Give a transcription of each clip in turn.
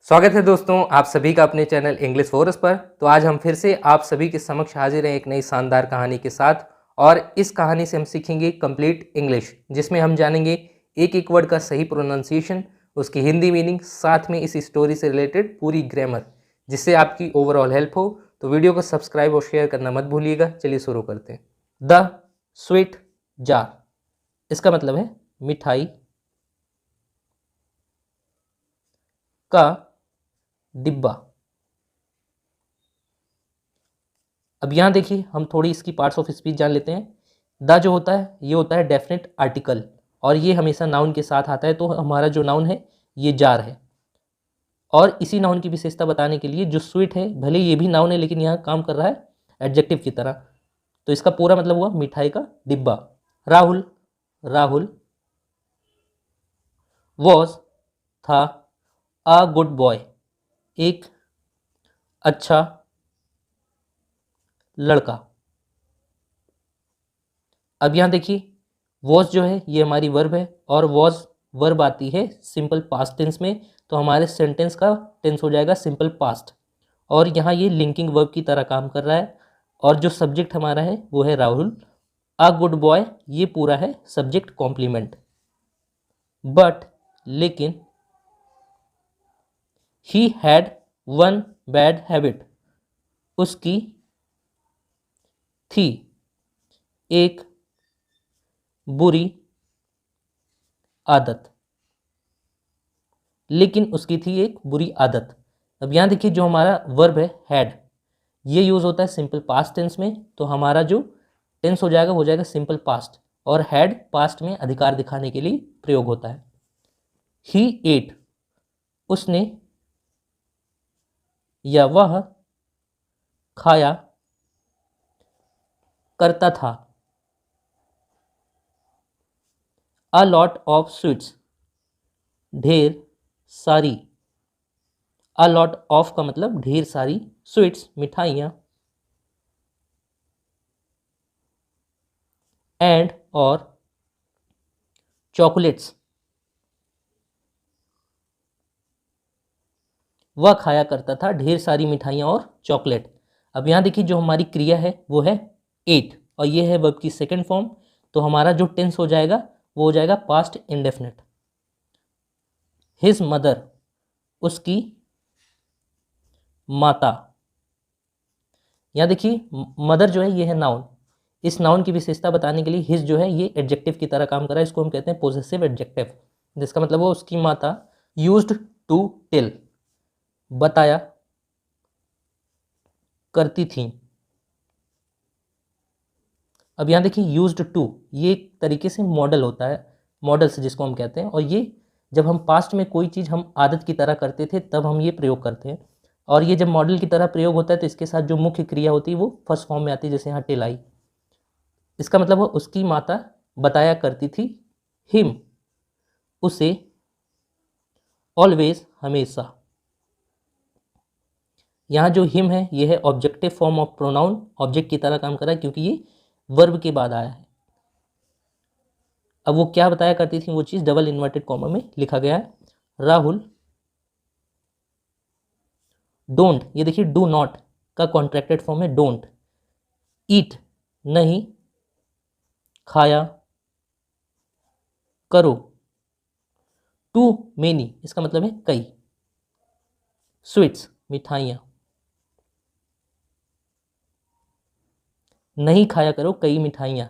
स्वागत है दोस्तों आप सभी का अपने चैनल इंग्लिश फोरस पर। तो आज हम फिर से आप सभी के समक्ष हाजिर हैं एक नई शानदार कहानी के साथ। और इस कहानी से हम सीखेंगे कंप्लीट इंग्लिश, जिसमें हम जानेंगे एक एक वर्ड का सही प्रोनाउंसिएशन, उसकी हिंदी मीनिंग, साथ में इस स्टोरी से रिलेटेड पूरी ग्रामर, जिससे आपकी ओवरऑल हेल्प हो। तो वीडियो को सब्सक्राइब और शेयर करना मत भूलिएगा। चलिए शुरू करते हैं। द स्वीट जार, इसका मतलब है मिठाई का डिब्बा। अब यहाँ देखिए हम थोड़ी इसकी पार्ट्स ऑफ स्पीच जान लेते हैं। द जो होता है ये होता है डेफिनेट आर्टिकल, और ये हमेशा नाउन के साथ आता है। तो हमारा जो नाउन है ये जार है। और इसी नाउन की विशेषता बताने के लिए जो स्वीट है, भले ये भी नाउन है लेकिन यहाँ काम कर रहा है एडजेक्टिव की तरह। तो इसका पूरा मतलब हुआ मिठाई का डिब्बा। राहुल राहुल वॉज था अ गुड बॉय, एक अच्छा लड़का। अब यहाँ देखिए वॉज जो है ये हमारी वर्ब है, और वॉज वर्ब आती है सिंपल पास्ट टेंस में। तो हमारे सेंटेंस का टेंस हो जाएगा सिंपल पास्ट, और यहाँ ये लिंकिंग वर्ब की तरह काम कर रहा है। और जो सब्जेक्ट हमारा है वो है राहुल। अ गुड बॉय ये पूरा है सब्जेक्ट कॉम्प्लीमेंट। बट लेकिन he had one bad habit, उसकी थी एक बुरी आदत। लेकिन उसकी थी एक बुरी आदत। अब यहाँ देखिए जो हमारा वर्ब है हैड, ये यूज़ होता है सिंपल पास्ट टेंस में। तो हमारा जो टेंस हो जाएगा वो हो जाएगा सिंपल पास्ट, और हैड पास्ट में अधिकार दिखाने के लिए प्रयोग होता है। ही एट उसने, या वह खाया करता था। अ लॉट ऑफ स्वीट्स ढेर सारी। अ लॉट ऑफ का मतलब ढेर सारी, स्वीट्स मिठाइयाँ, एंड और चॉकलेट्स वह खाया करता था ढेर सारी मिठाइयाँ और चॉकलेट। अब यहाँ देखिए जो हमारी क्रिया है वो है एट, और ये है वर्ब की सेकंड फॉर्म। तो हमारा जो टेंस हो जाएगा वो हो जाएगा पास्ट इंडेफिनिट। हिज मदर उसकी माता। यहाँ देखिए मदर जो है ये है नाउन। इस नाउन की विशेषता बताने के लिए हिज जो है ये एडजेक्टिव की तरह काम कर रहा है। इसको हम कहते हैं पोजेसिव एडजेक्टिव, जिसका मतलब वो उसकी माता। यूज्ड टू टेल बताया करती थी। अब यहाँ देखिए यूज्ड टू ये एक तरीके से मॉडल होता है, मॉडल्स जिसको हम कहते हैं। और ये जब हम पास्ट में कोई चीज़ हम आदत की तरह करते थे तब हम ये प्रयोग करते हैं। और ये जब मॉडल की तरह प्रयोग होता है तो इसके साथ जो मुख्य क्रिया होती है वो फर्स्ट फॉर्म में आती है, जैसे यहाँ टेल आई। इसका मतलब वो उसकी माता बताया करती थी हिम उसे, ऑलवेज हमेशा। यहाँ जो हिम है ये है objective form of pronoun, object की तरह काम कर रहा है क्योंकि ये वर्ब के बाद आया है। अब वो क्या बताया करती थी वो चीज़ डबल इन्वर्टेड कॉमा में लिखा गया है। राहुल डोंट, ये देखिए डू नॉट का कॉन्ट्रैक्टेड फॉर्म है डोंट। ईट नहीं खाया करो। टू मेनी इसका मतलब है कई। स्वीट्स मिठाइयाँ, नहीं खाया करो कई मिठाइयाँ,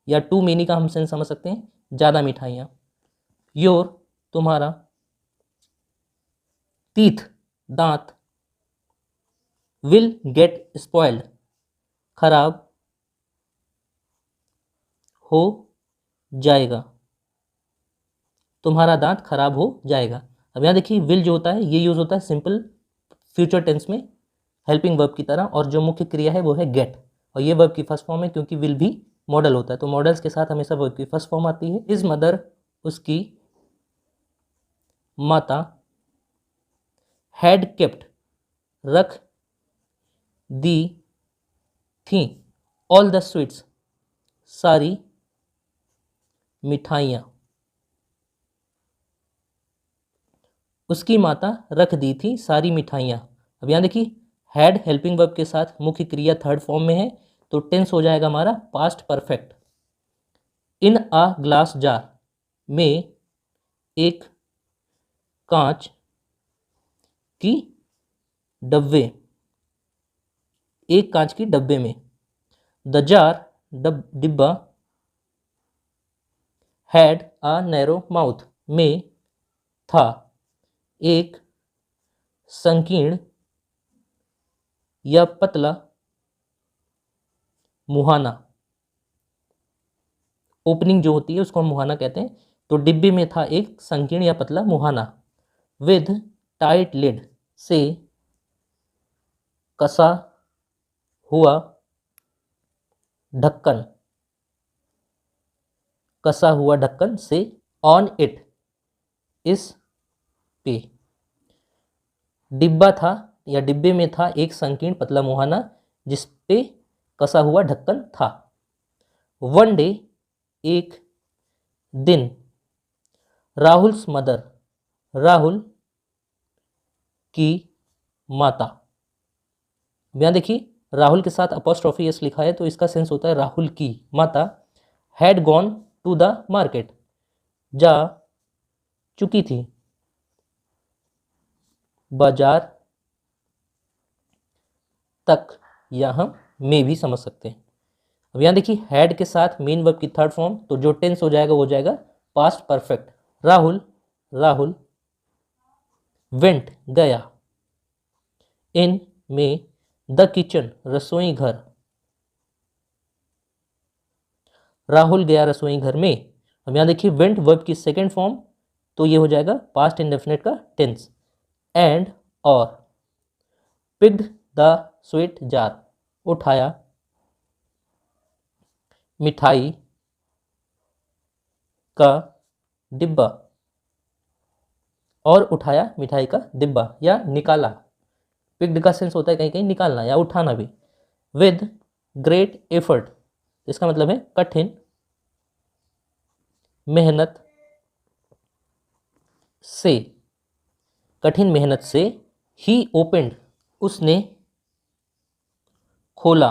या टू मेनी का हम सेंस समझ सकते हैं ज़्यादा मिठाइयाँ। योर तुम्हारा, टीथ दांत, विल गेट स्पॉइल्ड खराब हो जाएगा, तुम्हारा दांत खराब हो जाएगा। अब यहाँ देखिए विल जो होता है ये यूज होता है सिंपल फ्यूचर टेंस में हेल्पिंग वर्ब की तरह, और जो मुख्य क्रिया है वो है गेट, और ये वर्ब की फर्स्ट फॉर्म है क्योंकि विल भी मॉडल होता है। तो मॉडल्स के साथ हमेशा वर्ब की फर्स्ट फॉर्म आती है। इज मदर उसकी माता, हैड केप्ट रख दी थी, ऑल द स्वीट्स सारी मिठाइयाँ, उसकी माता रख दी थी सारी मिठाइयाँ। अब यहाँ देखिए हैड हेल्पिंग वर्ब के साथ मुख्य क्रिया थर्ड फॉर्म में है, तो टेंस हो जाएगा हमारा past perfect. In a glass jar, में एक कांच की डब्बे, एक कांच की डब्बे में। द जार, डिब्बा, हैड अ नैरो माउथ, में था एक संकीर्ण या पतला मुहाना। ओपनिंग जो होती है उसको हम मुहाना कहते हैं। तो डिब्बे में था एक संकीर्ण या पतला मुहाना। विद टाइट लिड, से कसा हुआ ढक्कन, कसा हुआ ढक्कन से। ऑन इट, इस पे। डिब्बा था या डिब्बे में था एक संकीर्ण पतला मुहाना जिस पे कसा हुआ ढक्कन था। वन डे, एक दिन। राहुल्स मदर, राहुल की माता। यहाँ देखिए राहुल के साथ अपॉस्ट्रोफी एस लिखा है तो इसका सेंस होता है राहुल की माता। Had gone to the market, जा चुकी थी बाजार तक, या हम में भी समझ सकते हैं। अब यहाँ देखिए हैड के साथ मेन वर्ब की थर्ड फॉर्म, तो जो टेंस हो जाएगा वो हो जाएगा past perfect. Rahul, Rahul went, गया। इन, में। द किचन, रसोई घर, राहुल गया रसोई घर में। अब यहाँ देखिए वेंट वर्ब की सेकेंड फॉर्म, तो ये हो जाएगा पास्ट इंडेफिनिट का टेंस। एंड, और। पिक्ड द स्वीट जार, उठाया मिठाई का डिब्बा, और उठाया मिठाई का डिब्बा या निकाला। पिक्ड का सेंस होता है कहीं कहीं निकालना या उठाना भी। विद ग्रेट एफर्ट, इसका मतलब है कठिन मेहनत से, कठिन मेहनत से। ही ओपेंड, उसने खोला।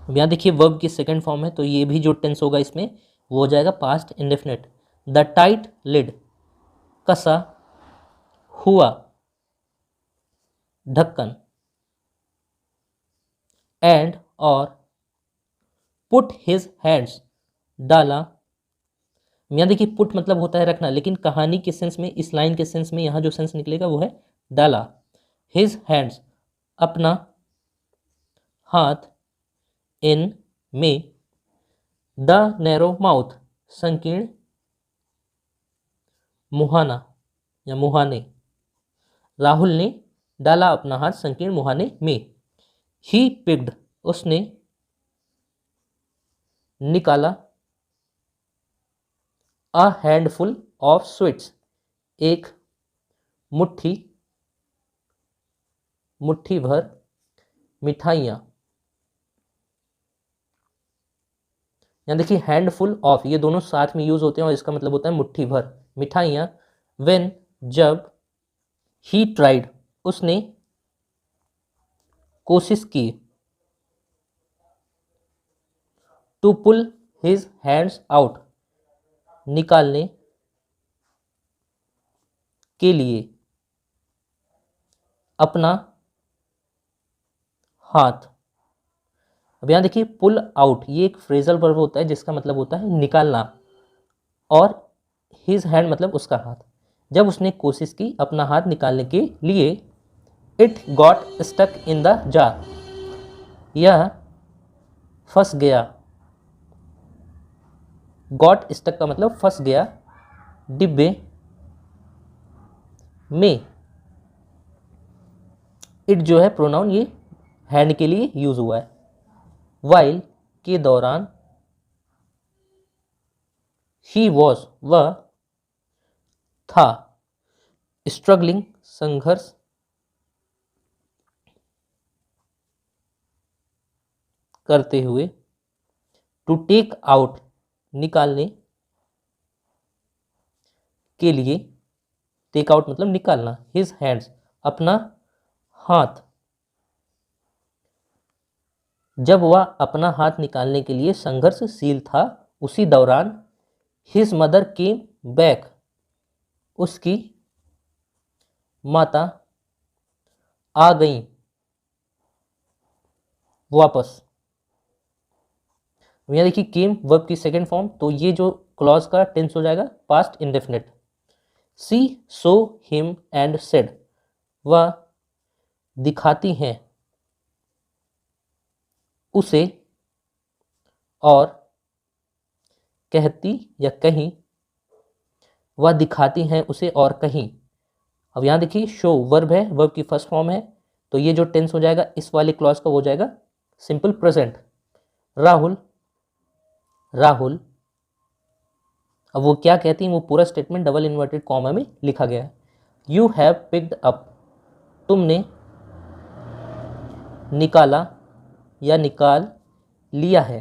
यहाँ देखिए वर्ब की सेकंड फॉर्म है तो ये भी जो टेंस होगा इसमें वो हो जाएगा past indefinite. The tight lid, कसा हुआ ढक्कन। एंड, और। पुट हिज हैंड्स, डाला। यहाँ देखिए पुट मतलब होता है रखना, लेकिन कहानी के सेंस में, इस लाइन के सेंस में यहाँ जो सेंस निकलेगा वो है डाला। हिज हैंड्स, अपना हाथ। इन, में। द नैरो माउथ, संकीर्ण मुहाना या मुहाने। राहुल ने डाला अपना हाथ संकीर्ण मुहाने में। ही पिक्ड, उसने निकाला। अ हैंडफुल ऑफ स्वीट्स, एक मुट्ठी, मुट्ठी भर मिठाइयाँ। यहाँ देखिए हैंडफुल ऑफ ये दोनों साथ में यूज होते हैं और इसका मतलब होता है मुट्ठी भर मिठाइयाँ। व्हेन, जब। ही ट्राइड, उसने कोशिश की। To pull his hands out, निकालने के लिए। अपना हाथ। अब यहाँ देखिए पुल आउट ये एक फ्रेजल वर्ब होता है जिसका मतलब होता है निकालना, और हिज हैंड मतलब उसका हाथ। जब उसने कोशिश की अपना हाथ निकालने के लिए, it got stuck in the jar, यह फंस गया। गॉट स्टक का मतलब फंस गया डिब्बे में। इट जो है प्रोनाउन ये हैंड के लिए यूज हुआ है। वाइल, के दौरान। ही वॉज, वह था। स्ट्रगलिंग, संघर्ष करते हुए। टू टेक आउट, निकालने के लिए। टेक आउट मतलब निकालना, हिज हैंड्स अपना हाथ, जब वह अपना हाथ निकालने के लिए संघर्षशील था उसी दौरान हिज मदर केम बैक, उसकी माता आ गई वापस। यहाँ देखिए केम वर्ब की सेकंड फॉर्म, तो ये जो क्लॉज का टेंस हो जाएगा past indefinite. She saw him and said, वह दिखाती हैं उसे और कहती या कहीं, वह दिखाती हैं उसे और कहीं। अब यहाँ देखिए शो वर्ब है, वर्ब की फर्स्ट फॉर्म है, तो ये जो टेंस हो जाएगा इस वाले क्लॉज का हो जाएगा सिंपल प्रेजेंट। राहुल, राहुल, अब वो क्या कहती हैं वो पूरा स्टेटमेंट डबल इन्वर्टेड कॉमा में लिखा गया है। यू हैव पिक्ड अप, तुमने निकाला या निकाल लिया है।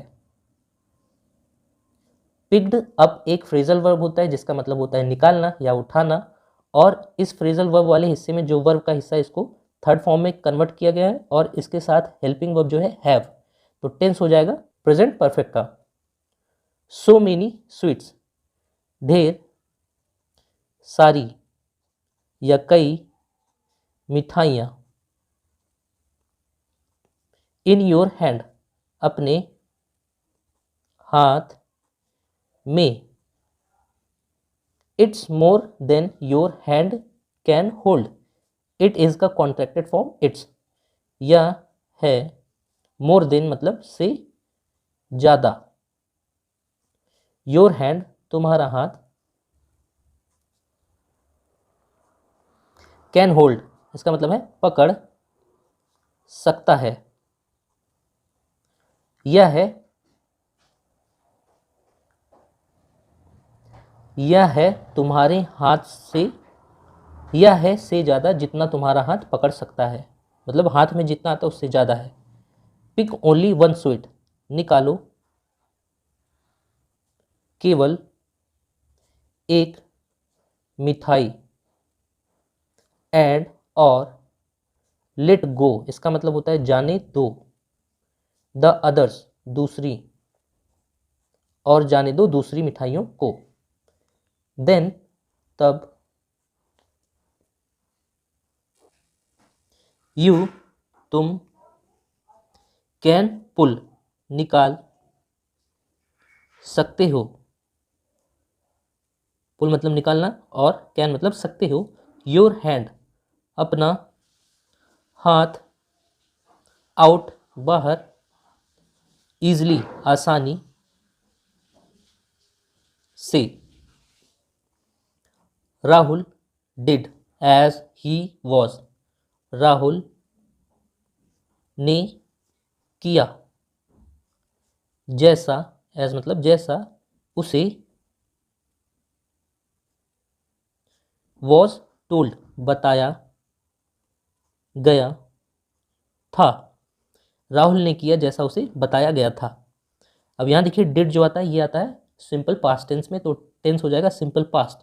पिक्ड अप एक फ्रेजल वर्ब होता है जिसका मतलब होता है निकालना या उठाना, और इस फ्रेजल वर्ब वाले हिस्से में जो वर्ब का हिस्सा है इसको थर्ड फॉर्म में कन्वर्ट किया गया है और इसके साथ हेल्पिंग वर्ब जो है हैव, तो टेंस हो जाएगा प्रेजेंट परफेक्ट का। सो मेनी स्वीट्स, ढेर सारी या कई मिठाइयाँ। इन योर हैंड, अपने हाथ में। It's more than your hand can hold, it is का कॉन्ट्रैक्टेड फॉर्म इट्स, यह है मोर देन मतलब से ज्यादा, योर हैंड तुम्हारा हाथ, कैन होल्ड इसका मतलब है पकड़ सकता है, यह है तुम्हारे हाथ से, यह है से ज़्यादा जितना तुम्हारा हाथ पकड़ सकता है, मतलब हाथ में जितना आता है उससे ज़्यादा है। पिक ओनली वन स्वीट, निकालो केवल एक मिठाई। एंड और लेट गो इसका मतलब होता है जाने दो, द अदर्स दूसरी, और जाने दो दूसरी मिठाइयों को। देन तब, यू तुम, कैन पुल निकाल सकते हो, पुल मतलब निकालना और कैन मतलब सकते हो, योर हैंड अपना हाथ, आउट बाहर, ईजली आसानी से। Rahul did as he was, Rahul ने किया जैसा, एज मतलब जैसा उसे, वॉज टोल्ड बताया गया था, राहुल ने किया जैसा उसे बताया गया था। अब यहाँ देखिए डिड जो आता है ये आता है सिंपल पास्ट टेंस में, तो टेंस हो जाएगा सिंपल पास्ट,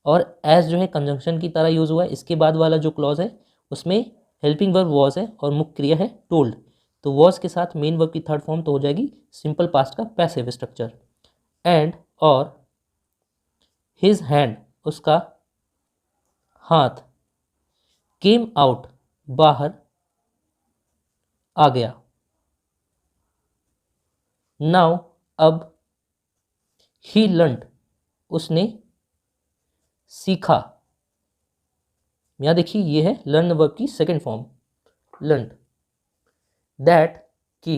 और एज जो है कंजंक्शन की तरह यूज हुआ है। इसके बाद वाला जो क्लॉज है उसमें हेल्पिंग वर्ब वॉज है और मुख्य क्रिया है टोल्ड, तो वॉज के साथ मेन वर्ब की थर्ड फॉर्म तो हो जाएगी सिंपल पास्ट का पैसिव स्ट्रक्चर। एंड और हिज हैंड उसका हाथ, केम आउट बाहर आ गया। नाउ अब, ही लर्न्ड उसने सीखा, यहाँ देखिए ये है लर्न वर्ब की सेकेंड फॉर्म लर्न, दैट कि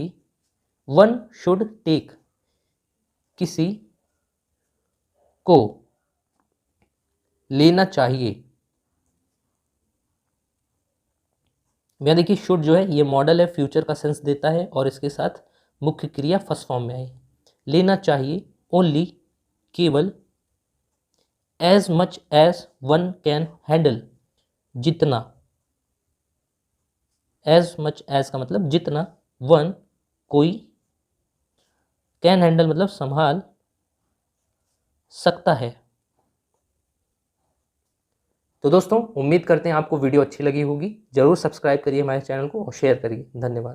वन शुड टेक किसी को लेना चाहिए। यहाँ देखिए शुड जो है ये मॉडल है, फ्यूचर का सेंस देता है और इसके साथ मुख्य क्रिया फर्स्ट फॉर्म में है। लेना चाहिए ओनली केवल, as much as one can handle जितना, एज मच एज का मतलब जितना, वन कोई, कैन हैंडल मतलब संभाल सकता है, तो दोस्तों उम्मीद करते हैं आपको वीडियो अच्छी लगी होगी। ज़रूर सब्सक्राइब करिए हमारे चैनल को और शेयर करिए। धन्यवाद।